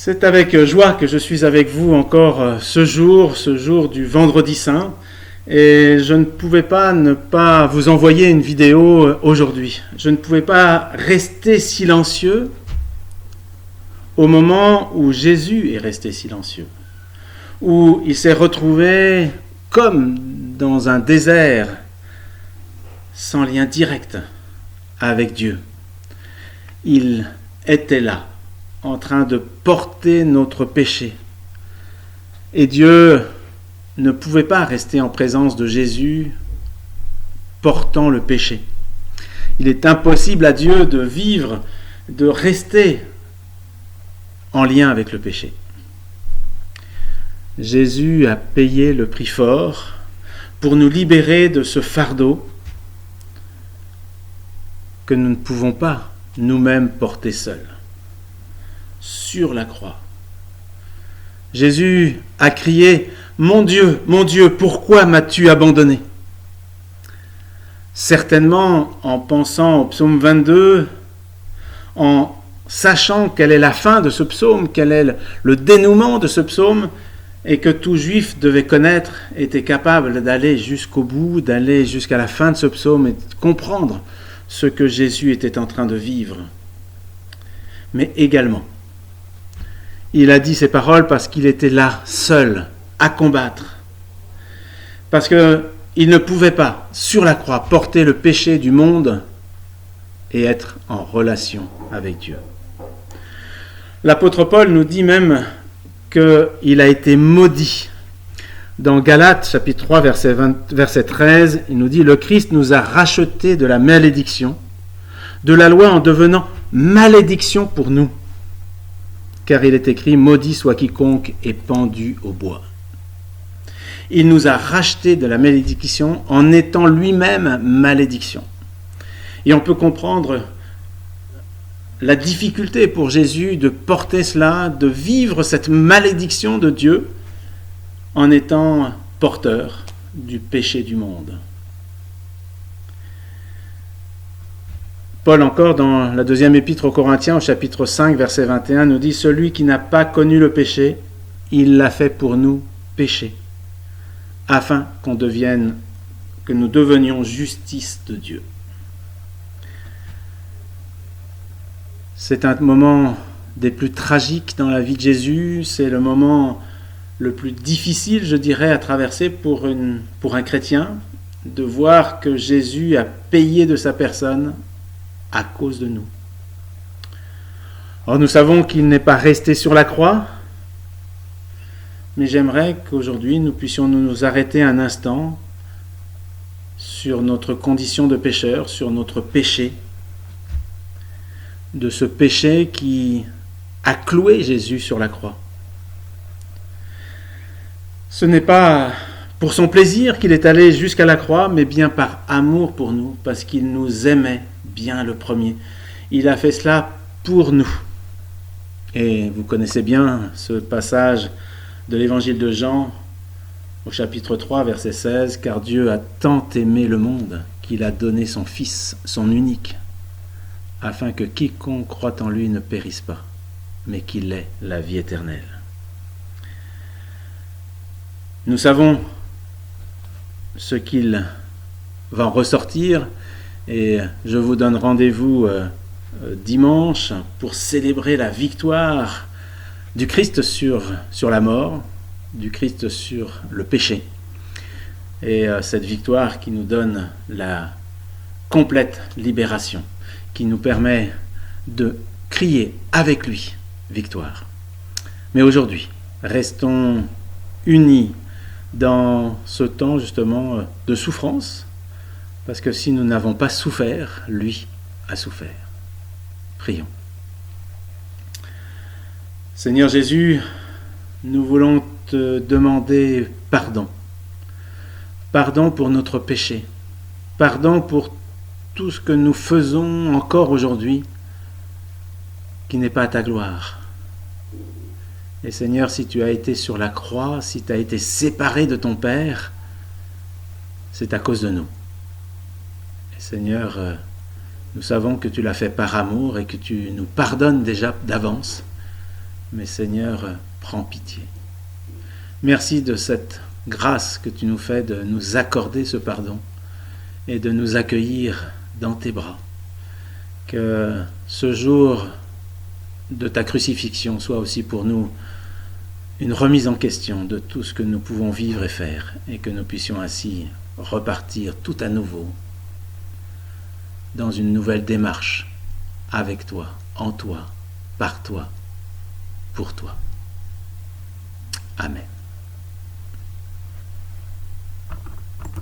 C'est avec joie que je suis avec vous encore ce jour du Vendredi Saint, et je ne pouvais pas ne pas vous envoyer une vidéo aujourd'hui. Je ne pouvais pas rester silencieux au moment où Jésus est resté silencieux, où il s'est retrouvé comme dans un désert, sans lien direct avec Dieu. Il était là, en train de porter notre péché. Et Dieu ne pouvait pas rester en présence de Jésus portant le péché. Il est impossible à Dieu de vivre, de rester en lien avec le péché. Jésus a payé le prix fort pour nous libérer de ce fardeau que nous ne pouvons pas nous-mêmes porter seuls. Sur la croix, Jésus a crié « Mon Dieu, pourquoi m'as-tu abandonné ?» Certainement en pensant au psaume 22, en sachant quelle est la fin de ce psaume, quel est le dénouement de ce psaume, et que tout juif devait connaître, était capable d'aller jusqu'au bout, d'aller jusqu'à la fin de ce psaume et de comprendre ce que Jésus était en train de vivre. Mais également, il a dit ces paroles parce qu'il était là, seul, à combattre. Parce qu'il ne pouvait pas, sur la croix, porter le péché du monde et être en relation avec Dieu. L'apôtre Paul nous dit même qu'il a été maudit. Dans Galates, chapitre 3, verset 13, il nous dit « Le Christ nous a rachetés de la malédiction, de la loi en devenant malédiction pour nous. Car il est écrit « Maudit soit quiconque est pendu au bois ». Il nous a rachetés de la malédiction en étant lui-même malédiction. Et on peut comprendre la difficulté pour Jésus de porter cela, de vivre cette malédiction de Dieu en étant porteur du péché du monde. Paul encore, dans la deuxième épître aux Corinthiens, au chapitre 5, verset 21, nous dit « Celui qui n'a pas connu le péché, il l'a fait pour nous péché, afin que nous devenions justice de Dieu. » C'est un moment des plus tragiques dans la vie de Jésus, c'est le moment le plus difficile, je dirais, à traverser pour un chrétien, de voir que Jésus a payé de sa personne à cause de nous. Or, nous savons qu'il n'est pas resté sur la croix, mais j'aimerais qu'aujourd'hui nous puissions nous arrêter un instant sur notre condition de pécheur, sur notre péché, de ce péché qui a cloué Jésus sur la croix. Ce n'est pas pour son plaisir qu'il est allé jusqu'à la croix, mais bien par amour pour nous, parce qu'il nous aimait bien le premier. Il a fait cela pour nous. Et vous connaissez bien ce passage de l'évangile de Jean, au chapitre 3, verset 16, « Car Dieu a tant aimé le monde qu'il a donné son Fils, son unique, afin que quiconque croit en lui ne périsse pas, mais qu'il ait la vie éternelle. » Nous savons ce qu'il va en ressortir, et je vous donne rendez-vous dimanche pour célébrer la victoire du Christ sur la mort, du Christ sur le péché. Et cette victoire qui nous donne la complète libération, qui nous permet de crier avec lui victoire. Mais aujourd'hui, restons unis dans ce temps justement de souffrance, parce que si nous n'avons pas souffert, lui a souffert. Prions. Seigneur Jésus, nous voulons te demander pardon. Pardon pour notre péché. Pardon pour tout ce que nous faisons encore aujourd'hui qui n'est pas à ta gloire. Et Seigneur, si tu as été sur la croix, si tu as été séparé de ton Père, c'est à cause de nous. Et Seigneur, nous savons que tu l'as fait par amour et que tu nous pardonnes déjà d'avance. mais Seigneur, prends pitié. Merci de cette grâce que tu nous fais de nous accorder ce pardon et de nous accueillir dans tes bras. Que ce jour de ta crucifixion soit aussi pour nous une remise en question de tout ce que nous pouvons vivre et faire, et que nous puissions ainsi repartir tout à nouveau dans une nouvelle démarche avec toi, en toi, par toi, pour toi. Amen.